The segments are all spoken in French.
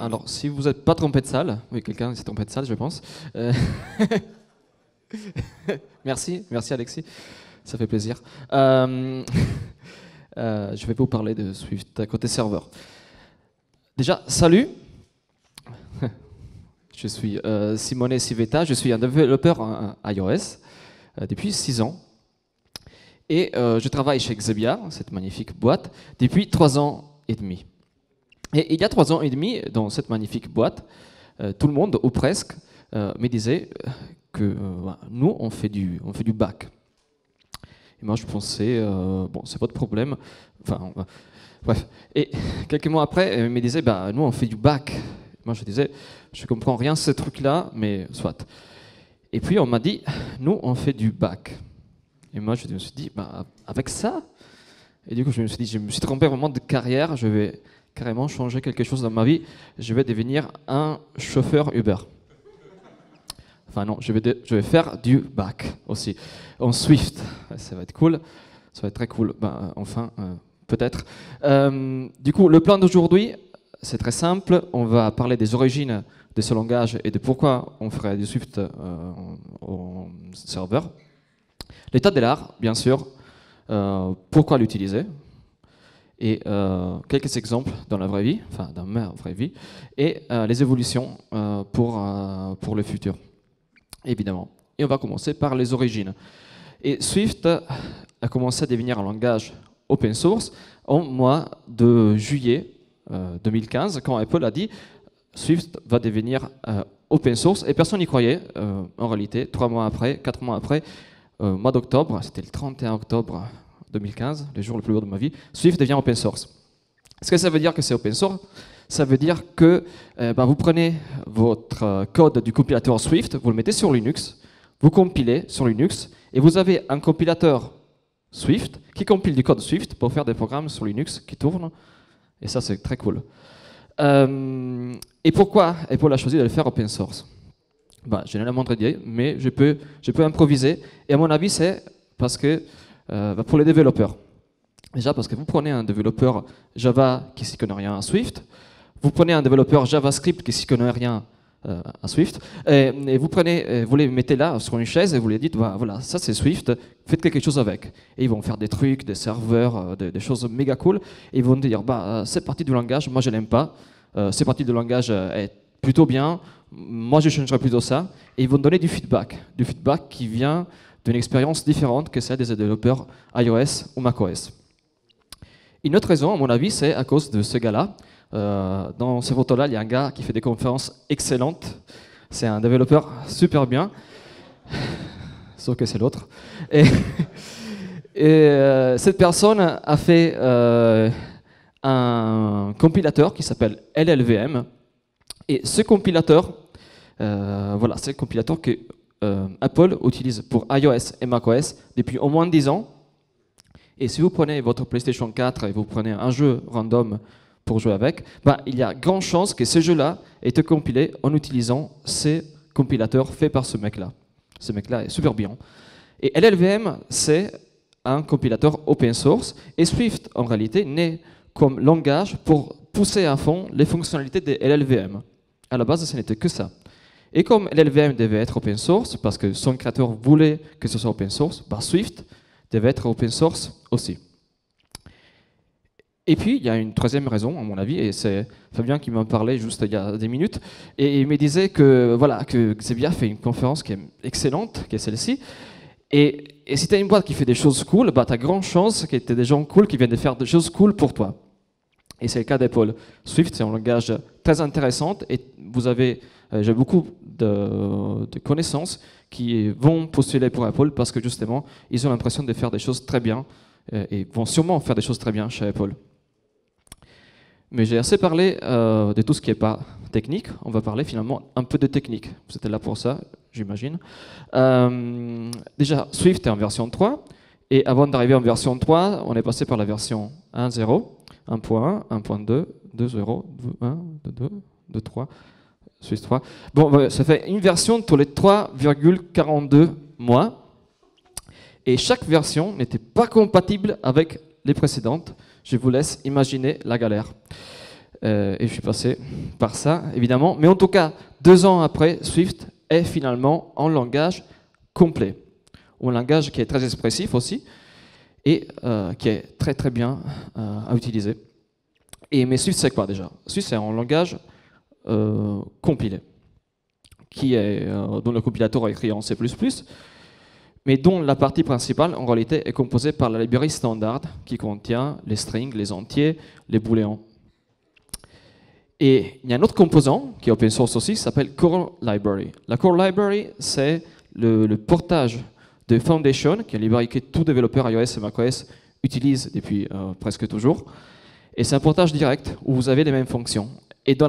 Alors, si vous n'êtes pas trompé de salle, oui, quelqu'un s'est trompé de salle, je pense. Merci Alexis, ça fait plaisir. Je vais vous parler de Swift côté serveur. Déjà, salut. Je suis Simone Civetta, je suis un développeur iOS depuis 6 ans. Et je travaille chez Xebia, cette magnifique boîte, depuis 3 ans et demi. Et il y a 3 ans et demi, dans cette magnifique boîte, tout le monde, ou presque, me disait que nous, on fait du back. Et moi, je pensais, bon, c'est votre problème. Enfin, bref. Et quelques mois après, il me disait, bah, nous, on fait du back. Moi, je disais, je comprends rien à ce truc-là, mais soit. Et puis, on m'a dit, nous, on fait du back. Et moi, je me suis dit, bah, avec ça. Et du coup, je me suis dit, je me suis trompé vraiment de carrière, je vais carrément changer quelque chose dans ma vie, je vais devenir un chauffeur Uber. Enfin non, je vais faire du back aussi, en Swift. Ça va être cool, ça va être très cool, ben, enfin, peut-être. Du coup, le plan d'aujourd'hui, c'est très simple, on va parler des origines de ce langage et de pourquoi on ferait du Swift en serveur. L'état de l'art, bien sûr, pourquoi l'utiliser, et quelques exemples dans la vraie vie, enfin dans ma vraie vie, et les évolutions pour le futur, évidemment. Et on va commencer par les origines. Et Swift a commencé à devenir un langage open source au mois de juillet 2015, quand Apple a dit Swift va devenir open source, et personne n'y croyait, en réalité, 3 mois après, 4 mois après, mois d'octobre, c'était le 31 octobre 2015, le jour le plus beau de ma vie, Swift devient open source. Est-ce que ça veut dire que c'est open source? Ça veut dire que vous prenez votre code du compilateur Swift, vous le mettez sur Linux, vous compilez sur Linux, et vous avez un compilateur Swift qui compile du code Swift pour faire des programmes sur Linux qui tournent, et ça c'est très cool. Et pourquoi Apple a choisi de le faire open source? Bah, je n'ai la moindre idée, mais je peux improviser, et à mon avis c'est parce que pour les développeurs. Déjà parce que vous prenez un développeur Java qui ne s'y connaît rien à Swift, vous prenez un développeur JavaScript qui ne s'y connaît rien à Swift, et vous les mettez là sur une chaise et vous les dites, bah, voilà, ça c'est Swift, faites quelque chose avec. Et ils vont faire des trucs, des serveurs, des choses méga cool, et ils vont dire, bah, cette partie du langage, moi je l'aime pas, cette partie du langage est plutôt bien, moi je changerais plutôt ça, et ils vont donner du feedback qui vient d'une expérience différente que celle des développeurs iOS ou macOS. Une autre raison, à mon avis, c'est à cause de ce gars-là. Dans ces photos-là, il y a un gars qui fait des conférences excellentes. C'est un développeur super bien, sauf que c'est l'autre. Et cette personne a fait un compilateur qui s'appelle LLVM. Et ce compilateur, voilà, c'est le compilateur que Apple utilise pour iOS et macOS depuis au moins 10 ans. Et si vous prenez votre PlayStation 4 et vous prenez un jeu random pour jouer avec, bah, il y a grande chance que ce jeu-là ait été compilé en utilisant ces compilateurs faits par ce mec-là. Ce mec-là est super bien. Et LLVM, c'est un compilateur open source. Et Swift, en réalité, naît comme langage pour pousser à fond les fonctionnalités de LLVM. À la base, ce n'était que ça. Et comme LLVM devait être open source, parce que son créateur voulait que ce soit open source, bah Swift devait être open source aussi. Et puis, il y a une troisième raison, à mon avis, et c'est Fabien qui m'en parlait juste il y a des minutes, et il me disait que, voilà, que Xebia fait une conférence qui est excellente, qui est celle-ci, et si tu as une boîte qui fait des choses cool, bah, tu as grande chance qu'il y ait des gens cool qui viennent de faire des choses cool pour toi. Et c'est le cas d'Apple. Swift, c'est un langage très intéressant, et vous avez... j'ai beaucoup de connaissances qui vont postuler pour Apple parce que justement, ils ont l'impression de faire des choses très bien et vont sûrement faire des choses très bien chez Apple. Mais j'ai assez parlé de tout ce qui n'est pas technique. On va parler finalement un peu de technique. Vous êtes là pour ça, j'imagine. Déjà, Swift est en version 3. Et avant d'arriver en version 3, on est passé par la version 1.0, 1.1, 1.2, 2.0, 1, 2.2, 2.3. Swift 3. Bon, ça fait une version tous les 3,42 mois. et chaque version n'était pas compatible avec les précédentes. Je vous laisse imaginer la galère. Et je suis passé par ça, évidemment. Mais en tout cas, 2 ans après, Swift est finalement un langage complet. Un langage qui est très expressif aussi, et qui est très très bien à utiliser. Mais Swift, c'est quoi déjà? Swift, c'est un langage compilé, dont le compilateur est écrit en C++, mais dont la partie principale, en réalité, est composée par la librairie standard, qui contient les strings, les entiers, les booléens. Et il y a un autre composant, qui est open source aussi, qui s'appelle Core Library. La Core Library, c'est le portage de Foundation, qui est une librairie que tout développeur iOS et macOS utilise depuis presque toujours. Et c'est un portage direct où vous avez les mêmes fonctions. Et dans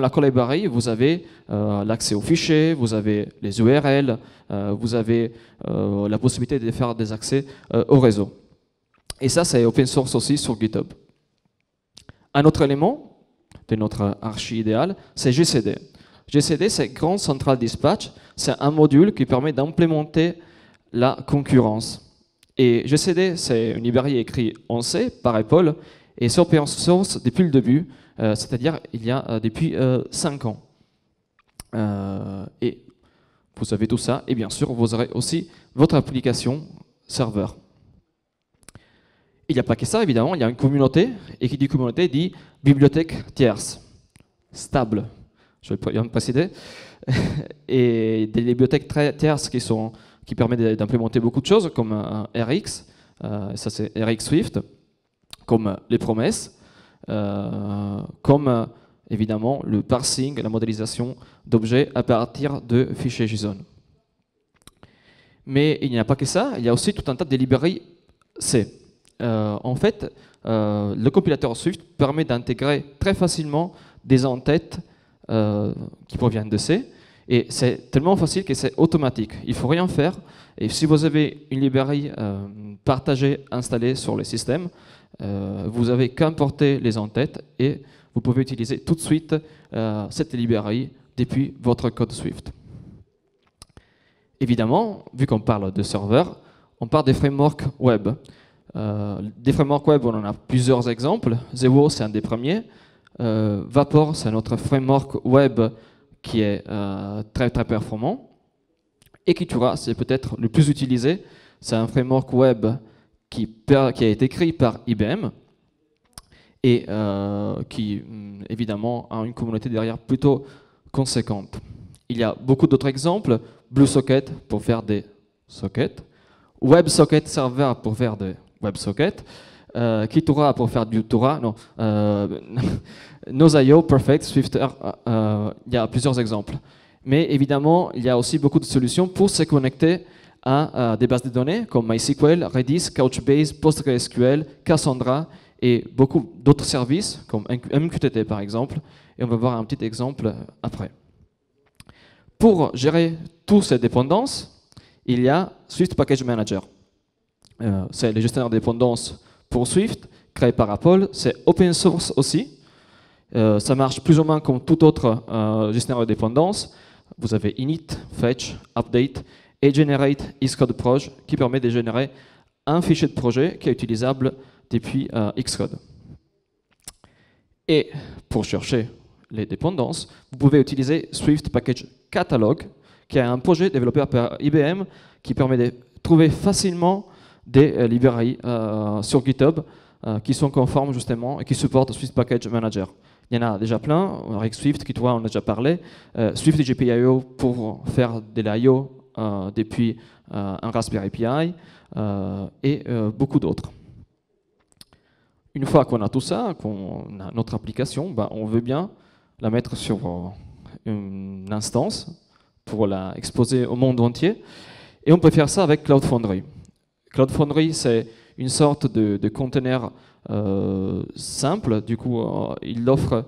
la Core Library, vous avez l'accès aux fichiers, vous avez les URL, vous avez la possibilité de faire des accès au réseau. Et ça, c'est open source aussi sur GitHub. Un autre élément de notre archi idéal, c'est GCD. GCD, c'est Grand Central Dispatch. C'est un module qui permet d'implémenter la concurrence. Et GCD, c'est une librairie écrite en C par Apple et c'est open source depuis le début, c'est-à-dire il y a depuis 5 ans. Et vous avez tout ça, et bien sûr, vous aurez aussi votre application serveur. Il n'y a pas que ça, évidemment, il y a une communauté, et qui dit communauté dit bibliothèque tierce, stable, je viens de préciser, et des bibliothèques très tierces qui permettent d'implémenter beaucoup de choses, comme RX, ça c'est RX Swift, comme les promesses, comme évidemment le parsing, la modélisation d'objets à partir de fichiers JSON. Mais il n'y a pas que ça, il y a aussi tout un tas de librairies C. En fait, le compilateur Swift permet d'intégrer très facilement des entêtes qui proviennent de C, et c'est tellement facile que c'est automatique. Il ne faut rien faire, et si vous avez une librairie partagée, installée sur le système, vous n'avez qu'à importer les entêtes et vous pouvez utiliser tout de suite cette librairie depuis votre code Swift. Évidemment, vu qu'on parle de serveurs, on parle des frameworks web. Des frameworks web, on en a plusieurs exemples. Zewo, c'est un des premiers. Vapor, c'est notre framework web qui est très très performant. Et Kitura, c'est peut-être le plus utilisé. C'est un framework web qui a été écrit par IBM et qui, évidemment, a une communauté derrière plutôt conséquente. Il y a beaucoup d'autres exemples. BlueSocket pour faire des sockets, WebSocket Server pour faire des WebSockets, Kitura pour faire du Tura, non, Nose.io, Perfect, Swifter, il y a plusieurs exemples. Mais évidemment, il y a aussi beaucoup de solutions pour se connecter à des bases de données comme MySQL, Redis, Couchbase, PostgreSQL, Cassandra et beaucoup d'autres services comme MQTT par exemple. Et on va voir un petit exemple après. Pour gérer toutes ces dépendances, il y a Swift Package Manager. C'est le gestionnaire de dépendances pour Swift, créé par Apple. C'est open source aussi. Ça marche plus ou moins comme tout autre gestionnaire de dépendances. Vous avez init, fetch, update et generate Xcode Proj qui permet de générer un fichier de projet qui est utilisable depuis Xcode. Et pour chercher les dépendances, vous pouvez utiliser Swift Package Catalog, qui est un projet développé par IBM qui permet de trouver facilement des librairies sur GitHub qui sont conformes justement et qui supportent Swift Package Manager. Il y en a déjà plein, avec Swift, qui toi on a déjà parlé, Swift GPIO pour faire de l'IO depuis un Raspberry Pi et beaucoup d'autres. Une fois qu'on a tout ça, qu'on a notre application, ben, on veut bien la mettre sur une instance pour la exposer au monde entier. Et on peut faire ça avec Cloud Foundry. Cloud Foundry, c'est une sorte de conteneur simple. Du coup, il offre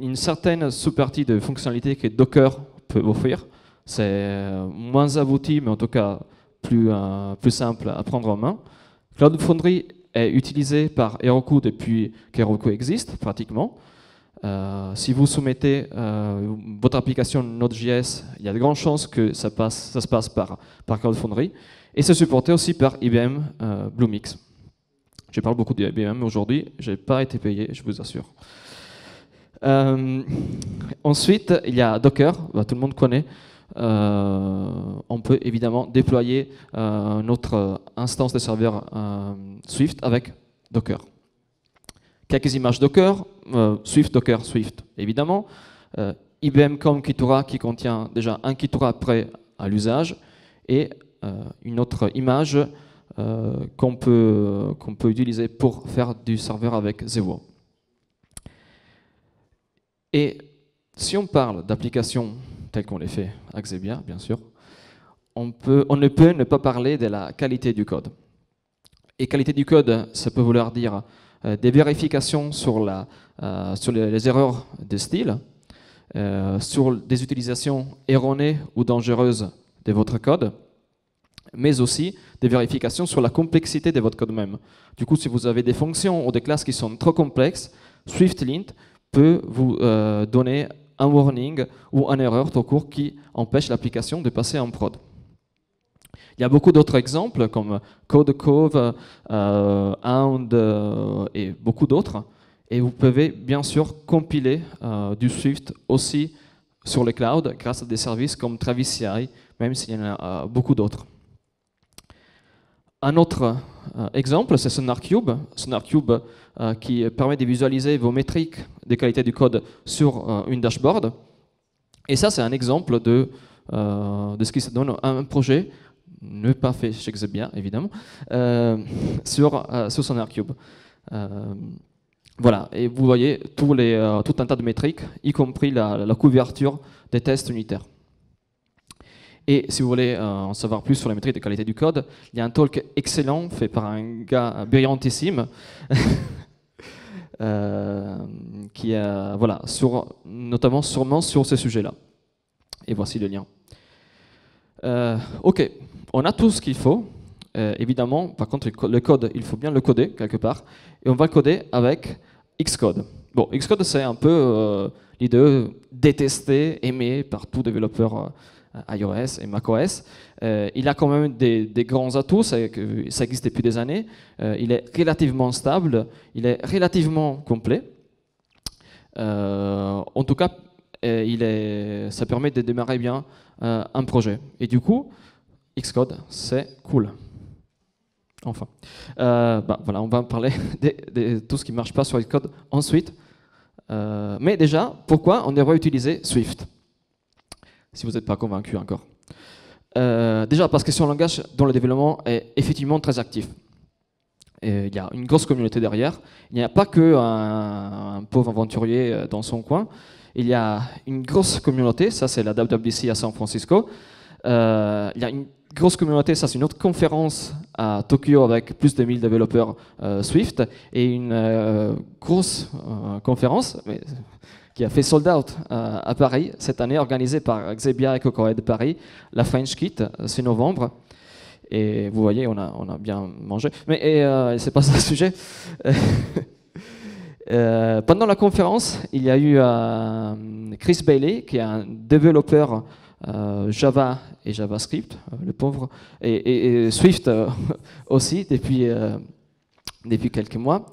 une certaine sous-partie de fonctionnalités que Docker peut offrir. C'est moins abouti, mais en tout cas plus simple à prendre en main. Cloud Foundry est utilisé par Heroku depuis qu'Heroku existe, pratiquement. Si vous soumettez votre application Node.js, il y a de grandes chances que ça se passe par Cloud Foundry. Et c'est supporté aussi par IBM Bluemix. Je parle beaucoup d'IBM aujourd'hui, je n'ai pas été payé, je vous assure. Ensuite, il y a Docker, tout le monde connaît. On peut évidemment déployer notre instance de serveur Swift avec Docker. Quelques images Docker, Swift, Docker, Swift, évidemment. IBM comme Kitura qui contient déjà un Kitura prêt à l'usage et une autre image qu'on peut utiliser pour faire du serveur avec Zevo. Et si on parle d'applications telles qu'on les fait avec Xebia, bien sûr, on ne peut ne pas parler de la qualité du code. Et qualité du code, ça peut vouloir dire des vérifications sur les erreurs de style, sur des utilisations erronées ou dangereuses de votre code, mais aussi des vérifications sur la complexité de votre code même. Du coup, si vous avez des fonctions ou des classes qui sont trop complexes, SwiftLint peut vous donner un warning ou une erreur tout court qui empêche l'application de passer en prod. Il y a beaucoup d'autres exemples comme CodeCove, Hound et beaucoup d'autres. Et vous pouvez bien sûr compiler du Swift aussi sur le cloud grâce à des services comme Travis CI, même s'il y en a beaucoup d'autres. Un autre exemple, c'est SonarQube. SonarQube qui permet de visualiser vos métriques de qualité du code sur une dashboard. Et ça, c'est un exemple de ce qui se donne un projet, ne pas fait chez Xebia, évidemment, sur SonarQube. Voilà, et vous voyez tout un tas de métriques, y compris la couverture des tests unitaires. Et si vous voulez en savoir plus sur les métriques de qualité du code, il y a un talk excellent fait par un gars brillantissime qui est voilà, notamment sûrement sur ce sujet-là. Et voici le lien. Ok, on a tout ce qu'il faut. Évidemment, par contre, le code, il faut bien le coder quelque part. Et on va le coder avec Xcode. Bon, Xcode, c'est un peu l'idée détestée, aimée par tout développeur iOS et macOS. Il a quand même des grands atouts, ça existe depuis des années. Il est relativement stable, il est relativement complet. En tout cas, ça permet de démarrer bien un projet. Et du coup, Xcode, c'est cool. Enfin. Voilà, on va parler de tout ce qui ne marche pas sur Xcode ensuite. Mais déjà, pourquoi on devrait utiliser Swift ? Si vous n'êtes pas convaincu encore. Déjà parce que c'est un langage dont le développement est effectivement très actif. Et il y a une grosse communauté derrière. Il n'y a pas qu'un pauvre aventurier dans son coin. Il y a une grosse communauté, ça c'est la WWDC à San Francisco. Il y a une grosse communauté, ça c'est une autre conférence à Tokyo avec plus de 1000 développeurs Swift. Et une grosse conférence qui a fait sold out à Paris cette année, organisée par Xebia et CocoAid de Paris, la French Kit, c'est novembre. Et vous voyez, on a bien mangé. Mais c'est pas ça le sujet. Pendant la conférence, il y a eu Chris Bailey, qui est un développeur Java et JavaScript, le pauvre, et Swift aussi depuis quelques mois,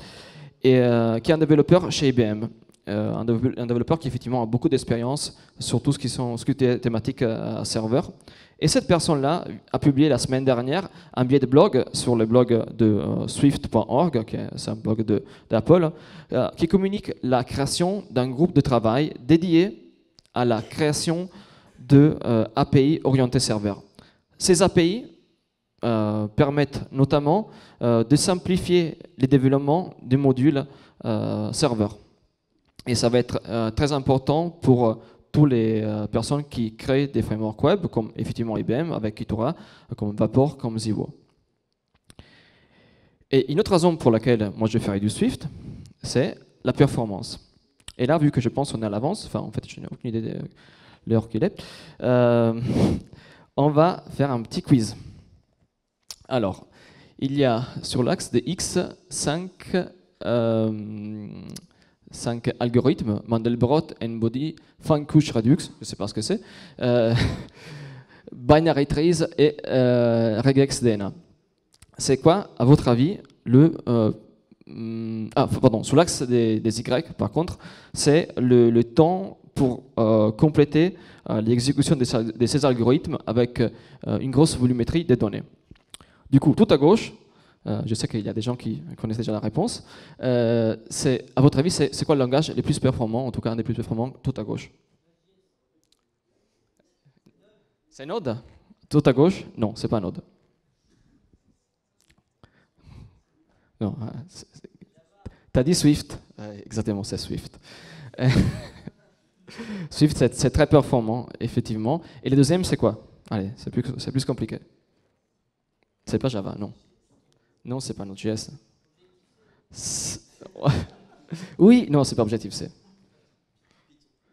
et qui est un développeur chez IBM. Un développeur qui effectivement a beaucoup d'expérience sur tout ce qui est thématique serveur. Et cette personne-là a publié la semaine dernière un billet de blog sur le blog de swift.org, c'est un blog d'Apple, qui communique la création d'un groupe de travail dédié à la création de API orientés serveur. Ces API permettent notamment de simplifier les développements des modules serveurs. Et ça va être très important pour toutes les personnes qui créent des frameworks web, comme effectivement IBM avec Kitura, comme Vapor, comme Zevo. Et une autre raison pour laquelle moi je ferai du Swift, c'est la performance. Et là, vu que je pense qu'on est à l'avance, enfin en fait je n'ai aucune idée de l'heure qu'il est, on va faire un petit quiz. Alors, il y a sur l'axe de X 5 algorithmes, Mandelbrot, N-Body, Fine Couch Redux, je ne sais pas ce que c'est. binary trees et regex-DNA. C'est quoi, à votre avis, sous l'axe des Y, par contre, c'est le temps pour compléter l'exécution de ces algorithmes avec une grosse volumétrie des données. Du coup, tout à gauche, je sais qu'il y a des gens qui connaissent déjà la réponse, à votre avis, c'est quoi le langage le plus performant, en tout cas un des plus performants, tout à gauche? C'est Node? Tout à gauche? Non, c'est pas Node. Non, t'as dit Swift? Exactement, c'est Swift. Swift, c'est très performant, effectivement. Et le deuxième, c'est quoi? Allez, c'est plus compliqué. C'est pas Java, non. Non, c'est pas Node.js. Oui, non, c'est pas Objective-C.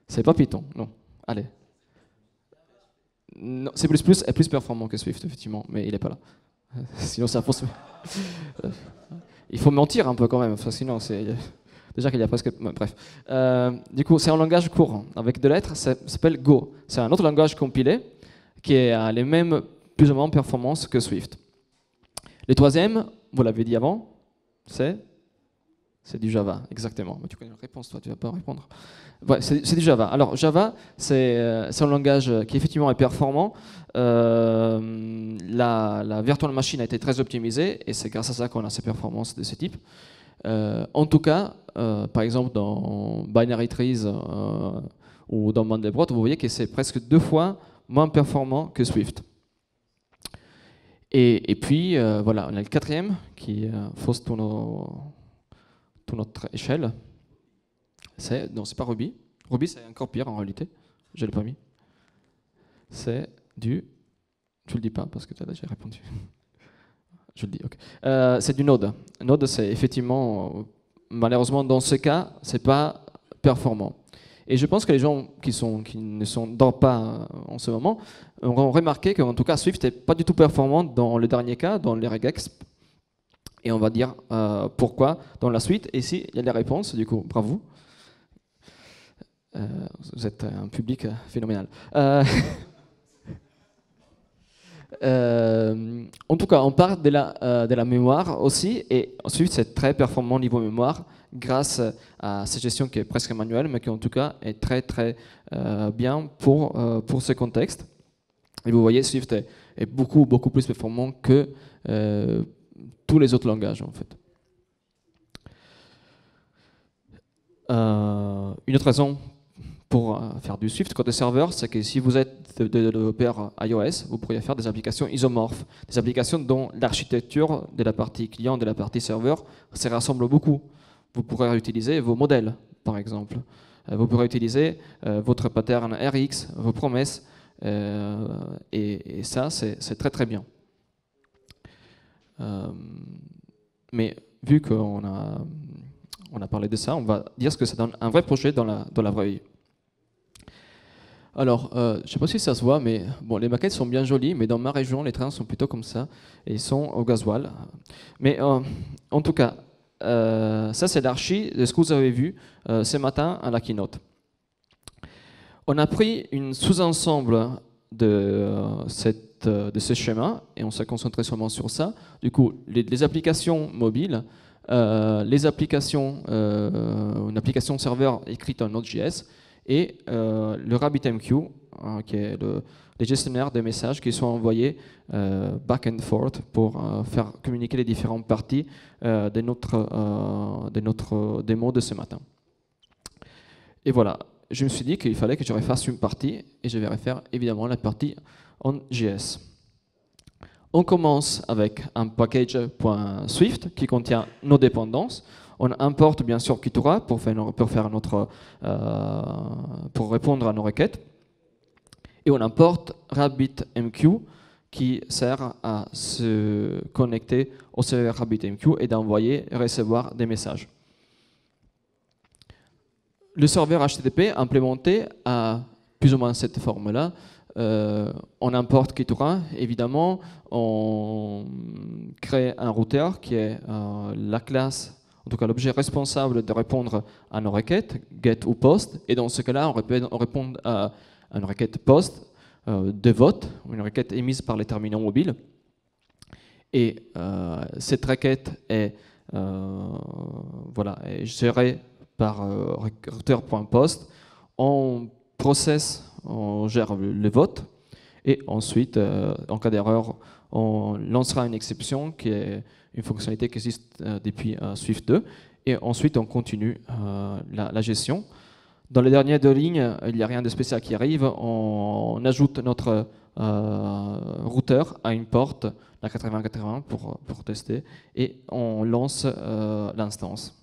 C'est pas Python, non. Allez. C++ est plus performant que Swift, effectivement, mais il n'est pas là. Sinon, ça fausse. Il faut mentir un peu quand même, parce que sinon, c'est. Déjà qu'il y a presque. Bref. Du coup, c'est un langage court, avec 2 lettres, ça s'appelle Go. C'est un autre langage compilé qui a les mêmes, plus ou moins, performances que Swift. Le troisième, vous l'avez dit avant, c'est du Java, exactement. Mais tu connais la réponse, toi, tu ne vas pas répondre. Ouais, c'est du Java. Alors, Java, c'est un langage qui effectivement est performant. La virtual machine a été très optimisée et c'est grâce à ça qu'on a ces performances de ce type. En tout cas, par exemple, dans Binary Trees ou dans Mandelbrot, vous voyez que c'est presque 2 fois moins performant que Swift. Et puis, voilà, on a le quatrième qui fausse toute notre échelle. Non, c'est pas Ruby. Ruby, c'est encore pire en réalité. Je l'ai pas mis. C'est du... Tu le dis pas parce que tu as déjà répondu. Je le dis, ok. C'est du Node. Node, c'est effectivement, malheureusement, dans ce cas, c'est pas performant. Et je pense que les gens qui ne sont pas en ce moment auront remarqué qu'en tout cas, Swift n'est pas du tout performant dans le dernier cas, dans les regex. Et on va dire pourquoi dans la suite. Et ici, il y a les réponses, du coup, bravo. Vous êtes un public phénoménal. En tout cas, on parle de la mémoire aussi, et ensuite c'est très performant niveau mémoire grâce à cette gestion qui est presque manuelle, mais qui en tout cas est très très bien pour ce contexte. Et vous voyez, Swift est beaucoup plus performant que tous les autres langages en fait. Une autre raison pour faire du Swift côté serveur, c'est que si vous êtes développeur iOS, vous pourriez faire des applications isomorphes, des applications dont l'architecture de la partie client, de la partie serveur, se rassemble beaucoup. Vous pourrez utiliser vos modèles, par exemple. Vous pourrez utiliser votre pattern RX, vos promesses, et ça, c'est très très bien. Mais vu qu'on a parlé de ça, on va dire ce que ça donne un vrai projet dans la vraie vie. Alors, je ne sais pas si ça se voit, mais bon, les maquettes sont bien jolies, mais dans ma région, les trains sont plutôt comme ça, et ils sont au gasoil. Mais en tout cas, ça c'est l'archi de ce que vous avez vu ce matin à la keynote. On a pris une sous-ensemble de ce schéma, et on s'est concentré seulement sur ça. Du coup, les applications mobiles, une application serveur écrite en Node.js, et le RabbitMQ, qui est les gestionnaires de messages qui sont envoyés back and forth pour faire communiquer les différentes parties de notre démo de ce matin. Et voilà, je me suis dit qu'il fallait que je refasse une partie, et je vais refaire évidemment la partie en JS. On commence avec un package.swift qui contient nos dépendances. On importe bien sûr Kitura pour répondre à nos requêtes. Et on importe RabbitMQ qui sert à se connecter au serveur RabbitMQ et d'envoyer et recevoir des messages. Le serveur HTTP implémenté a plus ou moins cette forme-là. On importe Kitura, évidemment, on crée un routeur qui est la classe, en tout cas l'objet responsable de répondre à nos requêtes, get ou post, et dans ce cas-là, on répond à une requête post, de vote, une requête émise par les terminaux mobiles. Et cette requête est, est gérée par router.post. On processe, on gère le vote. Et ensuite, en cas d'erreur, on lancera une exception qui est une fonctionnalité qui existe depuis Swift 2. Et ensuite, on continue la gestion. Dans les dernières 2 lignes, il n'y a rien de spécial qui arrive. On ajoute notre routeur à une porte, la 8080, pour tester. Et on lance l'instance.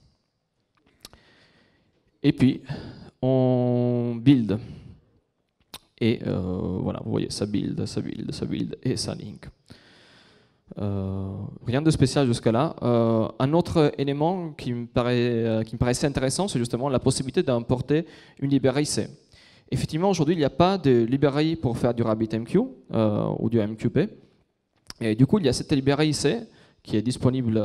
Et puis, on build. Et voilà, vous voyez, ça build, et ça link. Rien de spécial jusqu'à là. Un autre élément qui me paraissait intéressant, c'est justement la possibilité d'importer une librairie C. Effectivement, aujourd'hui, il n'y a pas de librairie pour faire du RabbitMQ ou du MQP. Et du coup, il y a cette librairie C qui est disponible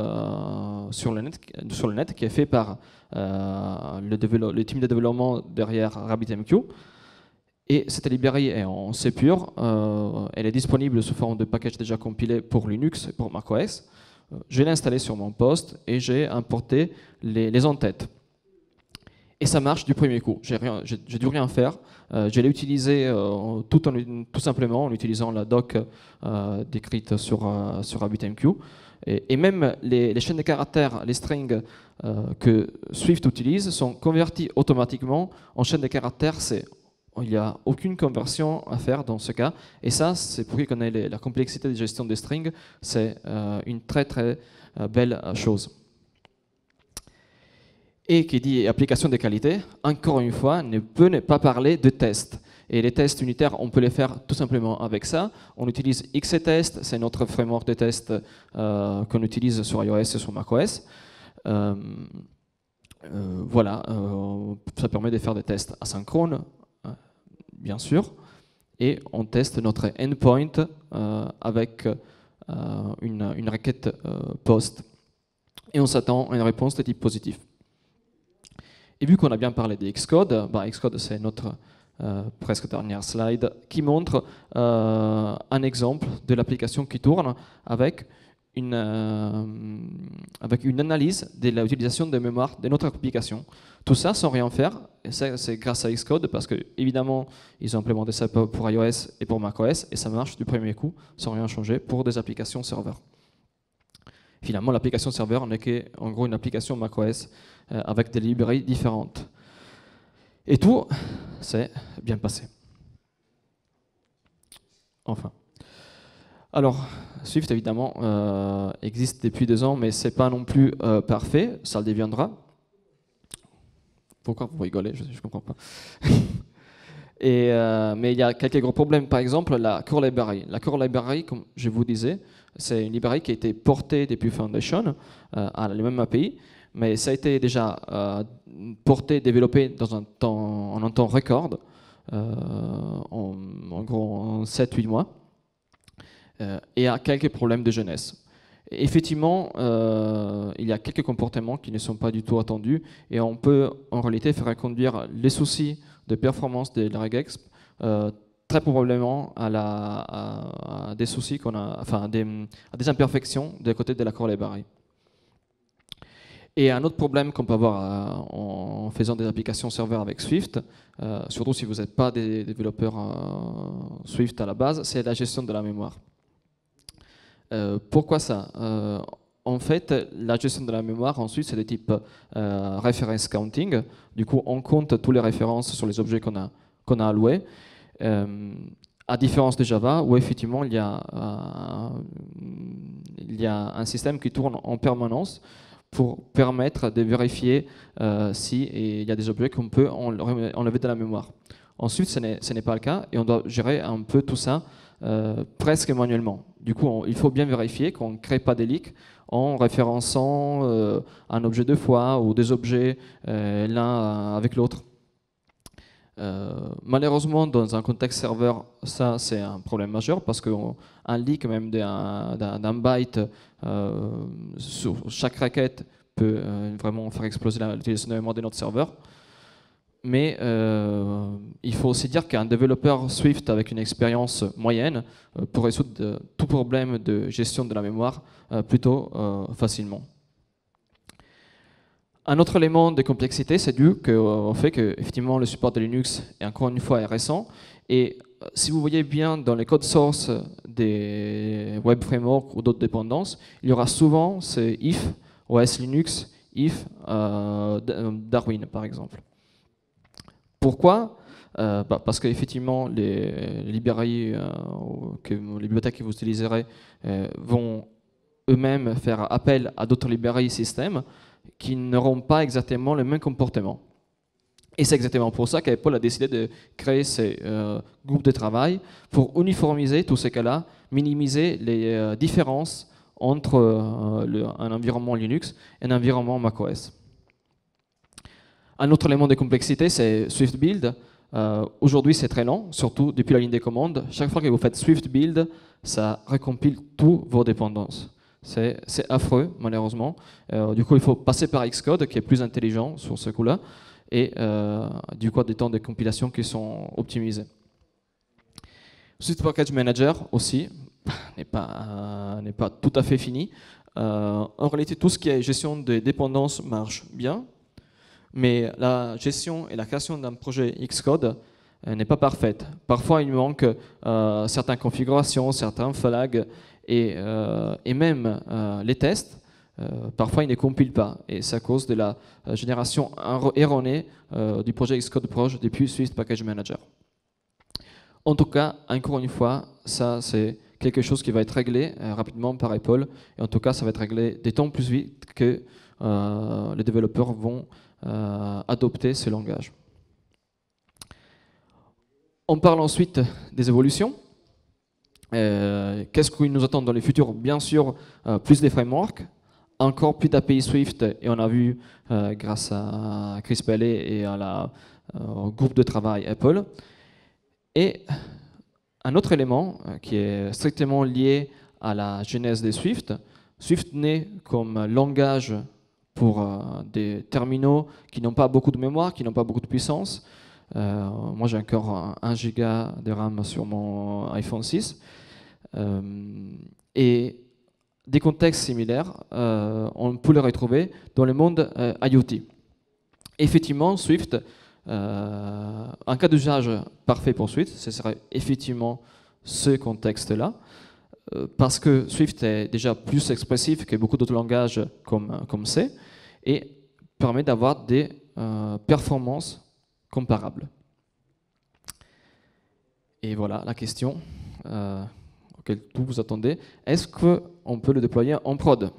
sur le net, qui est fait par le team de développement derrière RabbitMQ. Et cette librairie est en C pur, elle est disponible sous forme de package déjà compilé pour Linux et pour macOS. Je l'ai installé sur mon poste et j'ai importé les en-têtes. Et ça marche du premier coup, j'ai dû rien faire. Je l'ai utilisé tout simplement en utilisant la doc décrite sur RabbitMQ. Et même les chaînes de caractères, les strings que Swift utilise sont convertis automatiquement en chaînes de caractères C. Il n'y a aucune conversion à faire dans ce cas. Et ça, c'est pour qui connaît la complexité de gestion des strings, c'est une très très belle chose. Et qui dit application de qualité, encore une fois, ne peut ne pas parler de tests. Et les tests unitaires, on peut les faire tout simplement avec ça. On utilise XCTest, c'est notre framework de tests qu'on utilise sur iOS et sur macOS. Voilà, ça permet de faire des tests asynchrones, bien sûr, et on teste notre endpoint avec une requête post, et on s'attend à une réponse de type positif. Et vu qu'on a bien parlé de Xcode, Xcode c'est notre presque dernière slide, qui montre un exemple de l'application qui tourne avec une analyse de l'utilisation de mémoire de notre application. Tout ça sans rien faire, et c'est grâce à Xcode, parce que évidemment ils ont implémenté ça pour iOS et pour macOS, et ça marche du premier coup, sans rien changer, pour des applications serveurs. Finalement, l'application serveur n'est qu'en gros une application macOS avec des librairies différentes. Et tout s'est bien passé. Enfin. Alors, Swift, évidemment, existe depuis 2 ans, mais ce n'est pas non plus parfait, ça le deviendra. Pourquoi vous rigolez? Je ne comprends pas. Mais il y a quelques gros problèmes. Par exemple, la Core Library. La Core Library, comme je vous disais, c'est une librairie qui a été portée depuis Foundation à la même API, mais ça a été déjà porté, développé en un temps record, en gros en 7-8 mois. Et a quelques problèmes de jeunesse. Et effectivement, il y a quelques comportements qui ne sont pas du tout attendus, et on peut en réalité faire reconduire les soucis de performance de la regex très probablement à des soucis qu'on a, enfin à des imperfections de côté de la Core Library. Et un autre problème qu'on peut avoir en faisant des applications serveurs avec Swift, surtout si vous n'êtes pas des développeurs Swift à la base, c'est la gestion de la mémoire. Pourquoi ça? En fait, la gestion de la mémoire, ensuite, c'est de type reference counting. Du coup, on compte toutes les références sur les objets qu'on a alloués. À différence de Java, où effectivement, il y a un système qui tourne en permanence pour permettre de vérifier si il y a des objets qu'on peut enlever de la mémoire. Ensuite, ce n'est pas le cas, et on doit gérer un peu tout ça presque manuellement. Du coup, il faut bien vérifier qu'on ne crée pas des leaks en référençant un objet 2 fois ou des objets l'un avec l'autre. Malheureusement, dans un contexte serveur, ça c'est un problème majeur, parce qu'un leak même d'un byte sur chaque requête peut vraiment faire exploser l'utilisation de la mémoire de notre serveur. Mais il faut aussi dire qu'un développeur Swift avec une expérience moyenne peut résoudre tout problème de gestion de la mémoire plutôt facilement. Un autre élément de complexité, c'est dû au fait que effectivement, le support de Linux est encore une fois récent. Et si vous voyez bien dans les codes source des web frameworks ou d'autres dépendances, il y aura souvent ces if OS Linux, if Darwin par exemple. Pourquoi parce qu'effectivement, les librairies, les bibliothèques que vous utiliserez vont eux-mêmes faire appel à d'autres librairies système qui n'auront pas exactement le même comportement. Et c'est exactement pour ça qu'Apple a décidé de créer ces groupes de travail pour uniformiser tous ces cas-là, minimiser les différences entre un environnement Linux et un environnement macOS. Un autre élément de complexité, c'est Swift Build. Aujourd'hui, c'est très lent, surtout depuis la ligne des commandes. Chaque fois que vous faites Swift Build, ça recompile toutes vos dépendances. C'est affreux, malheureusement. Du coup, il faut passer par Xcode, qui est plus intelligent sur ce coup-là, et du coup, des temps de compilation qui sont optimisés. Swift Package Manager aussi n'est pas tout à fait fini. En réalité, tout ce qui est gestion des dépendances marche bien, mais la gestion et la création d'un projet Xcode n'est pas parfaite. Parfois, il manque certaines configurations, certains flags, et même les tests, parfois ils ne compilent pas. Et c'est à cause de la génération erronée du projet Xcode Proj depuis Swift Package Manager. En tout cas, encore une fois, ça c'est quelque chose qui va être réglé rapidement par Apple. Et en tout cas, ça va être réglé des temps plus vite que les développeurs vont adopter ce langage. On parle ensuite des évolutions. Qu'est-ce qui nous attend dans le futur? Bien sûr, plus des frameworks, encore plus d'API Swift, et on a vu grâce à Chris Bailey et au groupe de travail Apple. Et un autre élément qui est strictement lié à la genèse de Swift. Swift naît comme langage pour des terminaux qui n'ont pas beaucoup de mémoire, qui n'ont pas beaucoup de puissance. Moi, j'ai encore 1 giga de RAM sur mon iPhone 6. Et des contextes similaires, on peut les retrouver dans le monde IoT. Effectivement, Swift, un cas d'usage parfait pour Swift, ce serait effectivement ce contexte-là, parce que Swift est déjà plus expressif que beaucoup d'autres langages comme C, et permet d'avoir des performances comparables. Et voilà la question auquel tout vous attendez. Est-ce qu'on peut le déployer en prod?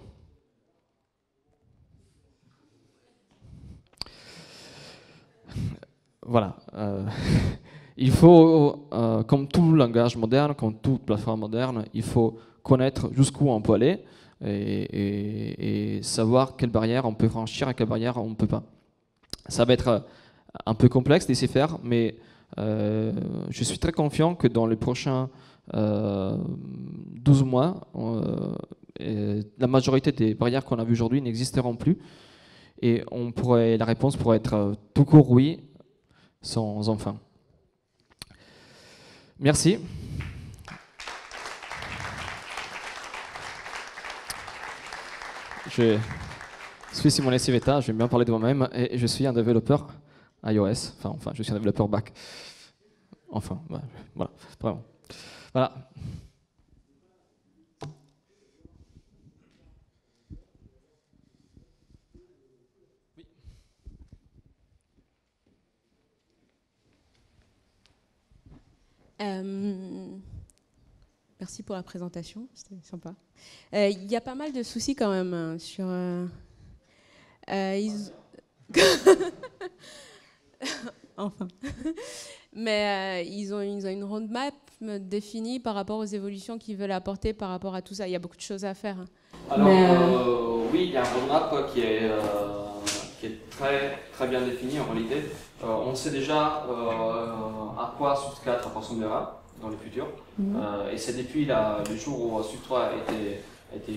Voilà. Il faut, comme tout langage moderne, comme toute plateforme moderne, il faut connaître jusqu'où on peut aller et savoir quelles barrières on peut franchir et quelles barrières on ne peut pas. Ça va être un peu complexe d'y faire, mais je suis très confiant que dans les prochains 12 mois, la majorité des barrières qu'on a vues aujourd'hui n'existeront plus. Et la réponse pourrait être tout court oui, sans enfin. Merci. Je suis Simone Civetta, je vais bien parler de moi-même et je suis un développeur iOS, enfin je suis un développeur back. Enfin, voilà, vraiment. Voilà. Merci pour la présentation, c'était sympa. Il y a pas mal de soucis quand même hein, sur... enfin. Mais ils ont une roadmap définie par rapport aux évolutions qu'ils veulent apporter par rapport à tout ça. Il y a beaucoup de choses à faire. Alors, oui, il y a un roadmap qui est très, très bien défini en réalité. On sait déjà à quoi Swift 4 ressemblera dans le futur. Et c'est depuis le jour où Swift 3 a été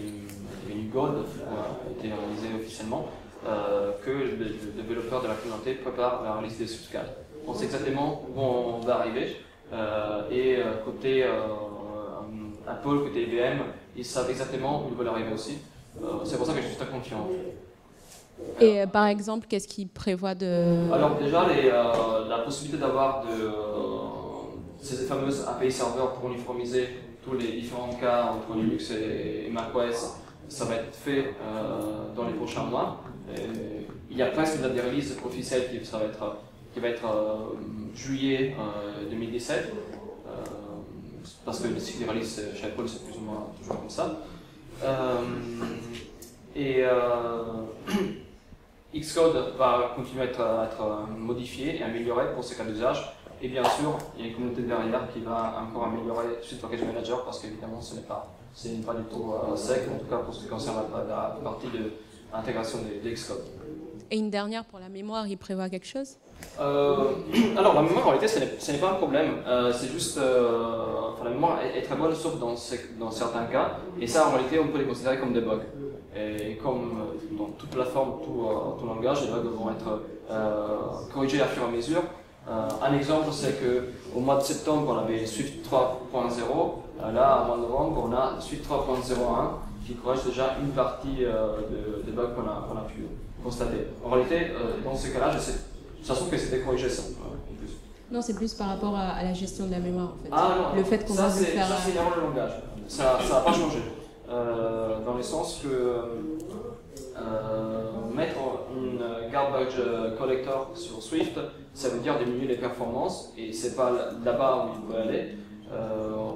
une GOD, a été réalisé officiellement, que le développeur de la communauté prépare la release des Swift 4. On sait exactement où on va arriver et côté Apple, côté IBM, ils savent exactement où ils veulent arriver aussi. C'est pour ça que je suis très confiant. Et par exemple, qu'est-ce qu'ils prévoient de... Alors déjà, la possibilité d'avoir ces fameuses API serveurs pour uniformiser tous les différents cas entre Linux et macOS, ça va être fait dans les prochains mois. Et il y a presque des releases officielles qui va être juillet 2017, parce que le cycle des releases chez Apple c'est plus ou moins toujours comme ça. Xcode va continuer à être modifié et amélioré pour ces cas d'usage. Et bien sûr, il y a une communauté derrière qui va encore améliorer Swift Package Manager parce qu'évidemment, ce n'est pas du tout sec, en tout cas pour ce qui concerne la partie de l'intégration des Xcode. Et une dernière pour la mémoire, il prévoit quelque chose? Alors la mémoire en réalité ce n'est pas un problème, c'est juste la mémoire est très bonne sauf dans certains cas et ça en réalité on peut les considérer comme des bugs. Et comme dans toute plateforme, tout langage, les bugs vont être corrigés à fur et à mesure. Un exemple, c'est qu'au mois de septembre, on avait Swift 3.0. Là, au mois de novembre, on a Swift 3.01 qui corrige déjà une partie des bugs qu'on a pu constater. En réalité, dans ce cas-là, ça se trouve que c'était corrigé ça. Non, c'est plus par rapport à la gestion de la mémoire en fait. Ah non, le fait qu'on va faire. Ça, c'est une erreur de langage. Ça n'a pas changé. Dans le sens que mettre une garbage collector sur Swift, ça veut dire diminuer les performances et c'est pas là-bas où il faut aller.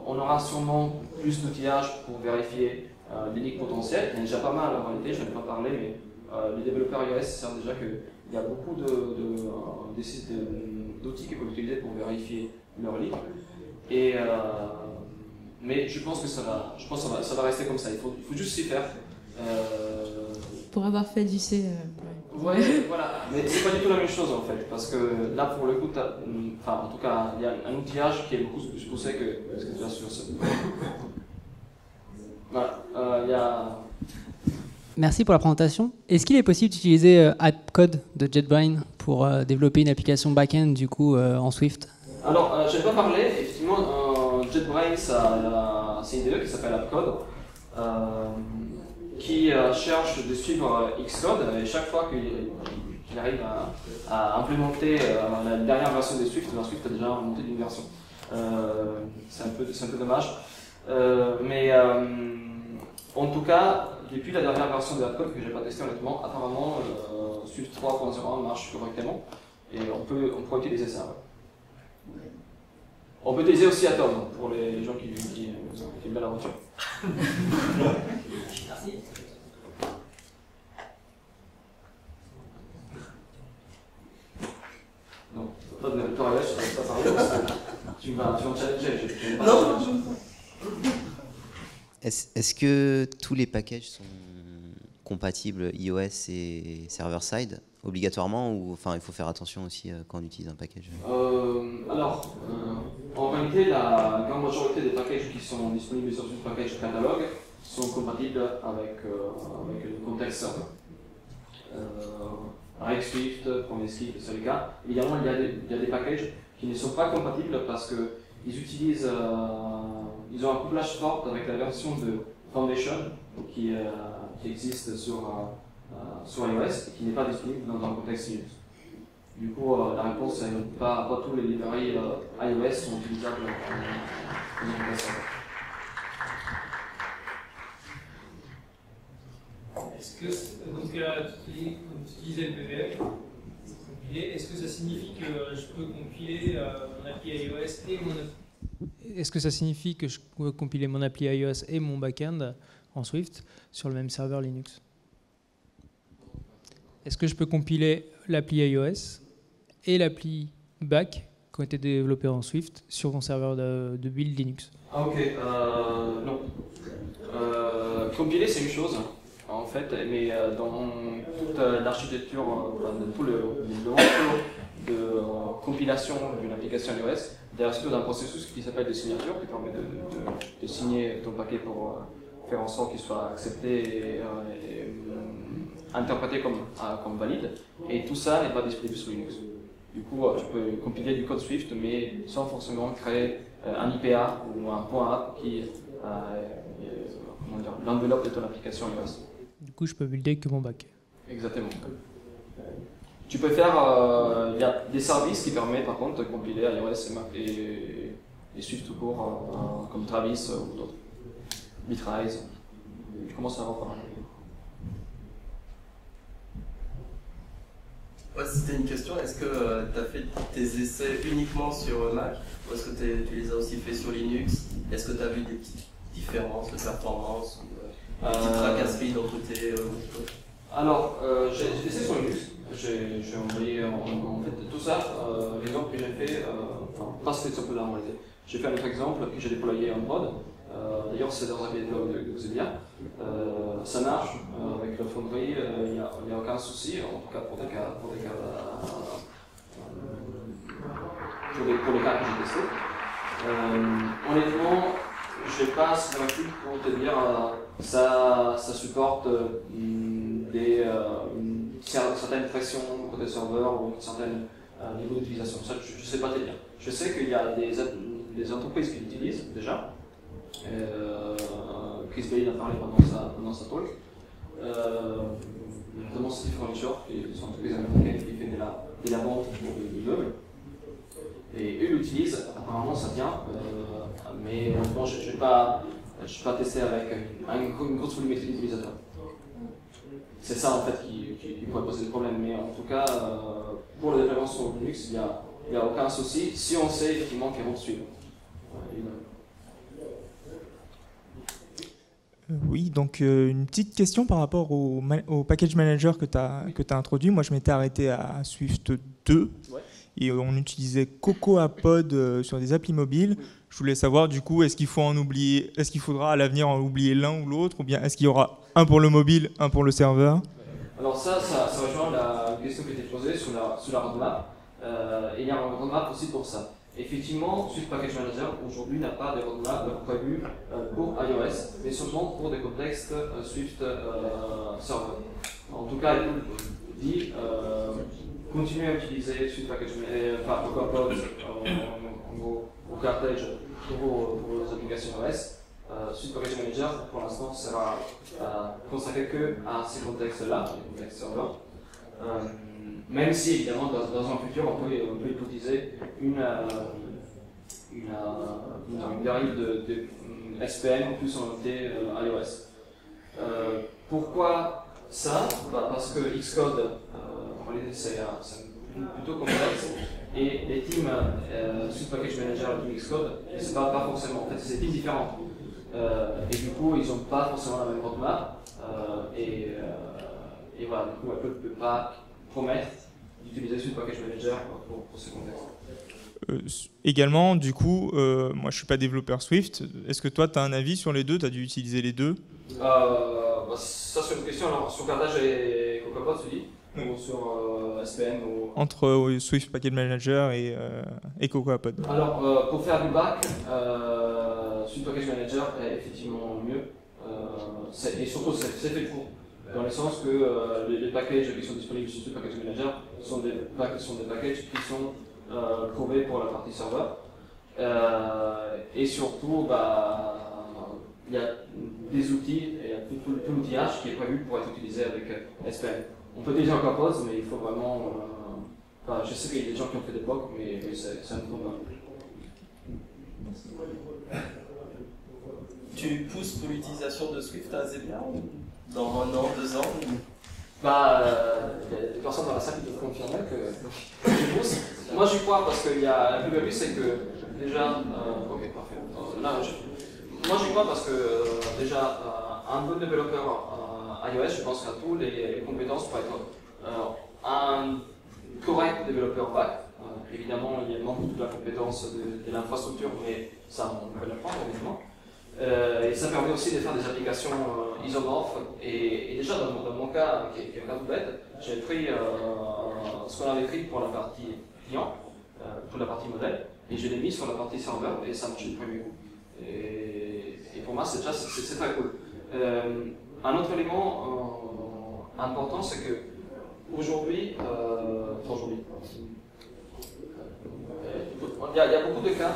On aura sûrement plus d'outillage pour vérifier les leaks potentiels. Il y en a déjà pas mal en réalité, je n'en ai pas parlé, mais les développeurs iOS savent déjà qu'il y a beaucoup d'outils qu'ils peuvent utiliser pour vérifier leurs leaks. Mais je pense que ça va rester comme ça. Il faut juste s'y faire. Pour avoir fait du C. Ouais, voilà. Mais c'est pas du tout la même chose en fait, parce que là pour le coup, en tout cas, il y a un outillage qui est beaucoup plus poussé que ce que tu as sur ce. Voilà. Merci pour la présentation. Est-ce qu'il est possible d'utiliser AppCode de JetBrains pour développer une application back-end du coup en Swift? Alors, je n'ai pas parlé. Effectivement, JetBrains c'est une IDE qui s'appelle AppCode, qui cherche de suivre Xcode et chaque fois qu'il arrive à implémenter la dernière version de Swift, Swift a déjà monté d'une version. C'est un peu dommage. Mais en tout cas, depuis la dernière version de AppCode que je n'ai pas testé honnêtement, apparemment Swift 3.01 marche correctement et on peut utiliser ça. Ouais. On peut utiliser aussi Atom pour les gens qui aiment bien la voiture. Merci. Non, pas de développeur iOS, je ne vais pas parler. Tu vas me challenger. Non. Est-ce que tous les packages sont compatibles iOS et server-side obligatoirement ou enfin il faut faire attention aussi quand on utilise un package? En réalité, la grande majorité des packages qui sont disponibles sur ce package catalogue sont compatibles avec le contexte server. Avec Swift, PromiseScript, c'est le cas. Évidemment, il y a des packages qui ne sont pas compatibles parce qu'ils utilisent, ils ont un couplage fort avec la version de Foundation qui existe sur iOS et qui n'est pas disponible dans un contexte Linux. Du coup, la réponse est pas tous les librairies iOS sont utilisables en application. Est-ce que, donc, comme tu disais le PVF, est-ce que ça signifie que je peux compiler mon appli iOS et mon appli... Est-ce que ça signifie que je peux compiler mon appli iOS et mon backend en Swift sur le même serveur Linux? Est-ce que je peux compiler l'appli iOS et l'appli back qui ont été développés en Swift sur mon serveur de build Linux? Ah ok, non. Compiler c'est une chose en fait, mais dans toute l'architecture, dans tout le workflow de compilation d'une application iOS, d'ailleurs c'est un processus qui s'appelle de signature qui permet de signer ton paquet pour faire en sorte qu'il soit accepté interprété comme valide, et tout ça n'est pas disponible sur Linux. Du coup, tu peux compiler du code Swift, mais sans forcément créer un IPA ou un point app qui l'enveloppe de ton application iOS. Du coup, je peux builder que mon back. Exactement. Tu peux faire, il y a des services qui permettent par contre de compiler iOS et Swift tout court, comme Travis ou d'autres. Bitrise. Je commence à avoir pas mal. Ouais, c'était une question, est-ce que tu as fait tes essais uniquement sur Mac ou est-ce que tu les as aussi fait sur Linux? Est-ce que tu as vu des petites différences de performance ou des petites tracasseries d'un côté Alors, j'ai testé sur Linux. J'ai envoyé en fait tout ça, l'exemple que j'ai fait, enfin pas cet exemple-là en réalité. J'ai fait un autre exemple que j'ai déployé en prod. D'ailleurs, c'est dans un blog de Xebia. Ça marche avec le Foundry, il n'y a aucun souci, en tout cas pour les cas que j'ai testés. Honnêtement, je n'ai pas assez de recul pour te dire ça supporte certaines pressions côté serveur ou certains niveaux d'utilisation. Ça, je ne sais pas te dire. Je sais qu'il y a des entreprises qui l'utilisent déjà. Chris Bailey a parlé pendant sa talk. Notamment City Furniture, qui sont une entreprise américaine qui fait de la vente de meubles. Et eux l'utilisent, apparemment ça vient, mais bon, je ne vais pas tester avec une grosse volumétrie d'utilisateurs. C'est ça en fait qui pourrait poser des problèmes, mais en tout cas, pour le déploiement sur Linux, il n'y a aucun souci si on sait effectivement qu'ils vont suivre. Oui, donc une petite question par rapport au package manager que tu as introduit. Moi, je m'étais arrêté à Swift 2 et on utilisait CocoaPod sur des applis mobiles. Je voulais savoir du coup, est-ce qu'il faudra à l'avenir en oublier l'un ou l'autre, ou bien est-ce qu'il y aura un pour le mobile, un pour le serveur? Alors ça rejoint la question qui était posée sur la roadmap. Il y a un roadmap aussi pour ça. Effectivement, Swift Package Manager aujourd'hui n'a pas de roadmap prévu pour iOS, mais seulement pour des contextes Swift Server. En tout cas, il dit continuez à utiliser Swift Package Manager, enfin CocoaPod en gros au cartridge pour les applications OS. Swift Package Manager pour l'instant sera consacré que à ces contextes-là, les contextes serveurs. Même si, évidemment, dans un futur, on peut hypothétiser une dérive de SPM plus orientée iOS. Pourquoi ça? Parce que Xcode, en réalité, c'est plutôt complexe, et les teams Swift Package Manager et Team Xcode, c'est pas forcément, en fait, c'est des teams différents. Et du coup, ils n'ont pas forcément la même roadmap, et voilà, du coup, Apple ne peut pas promettre d'utiliser Swift Package Manager pour ce contexte. Également, du coup, moi je ne suis pas développeur Swift. Est-ce que toi, tu as un avis sur les deux? Tu as dû utiliser les deux? Ça, c'est une question. Alors, sur Carthage et CocoaPod, tu dis? Ou sur SPM ou... Entre Swift Package Manager et CocoaPod. Alors, pour faire du back, Swift Package Manager est effectivement mieux. Et surtout, c'est fait pour. Dans le sens que les packages qui sont disponibles sur Swift Package Manager sont des packages qui sont prouvés pour la partie serveur. Et surtout, il y a des outils, et tout l'outillage qui est prévu pour être utilisé avec SPM. On peut déjà encore pause, mais il faut vraiment... je sais qu'il y a des gens qui ont fait des blocs, mais c'est un combat. Tu pousses pour l'utilisation de Swift à Xebia dans 1 an, 2 ans? Il y a des personnes dans la salle qui peuvent confirmer que je pousse. Moi j'y crois parce que la plus-value c'est que déjà. Ok, parfait. Moi j'y crois parce que déjà, un bon développeur iOS, je pense qu'à tous les compétences pour être un correct développeur back. Évidemment, il manque toute la compétence de l'infrastructure, mais ça on peut l'apprendre évidemment. Et ça permet aussi de faire des applications isomorphes. Et déjà, dans mon cas, qui est un cas tout bête, j'ai pris ce qu'on avait écrit pour la partie client, pour la partie modèle, et je l'ai mis sur la partie serveur, et ça marche du premier coup. Et pour moi, c'est très cool. Un autre élément important, c'est que aujourd'hui, il y a beaucoup de cas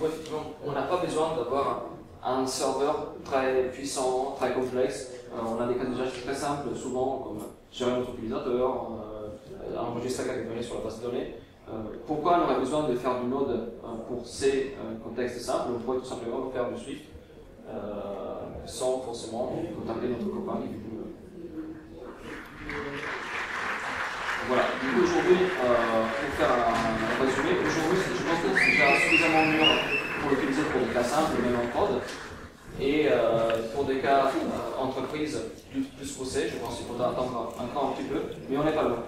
où effectivement on n'a pas besoin d'avoir un serveur très puissant, très complexe. On a des cas d'usage très simples, souvent comme gérer notre utilisateur, enregistrer quelques données sur la base de données. Pourquoi on aurait besoin de faire du Node pour ces contextes simples? On pourrait tout simplement faire du Swift sans forcément contacter notre copain. Voilà, du coup aujourd'hui, pour faire un résumé, aujourd'hui je pense que c'est déjà suffisamment mûr pour l'utiliser pour des cas simples, même en prod. Et pour des cas entreprises plus poussés, je pense qu'il faudra attendre encore un petit peu, mais on n'est pas loin.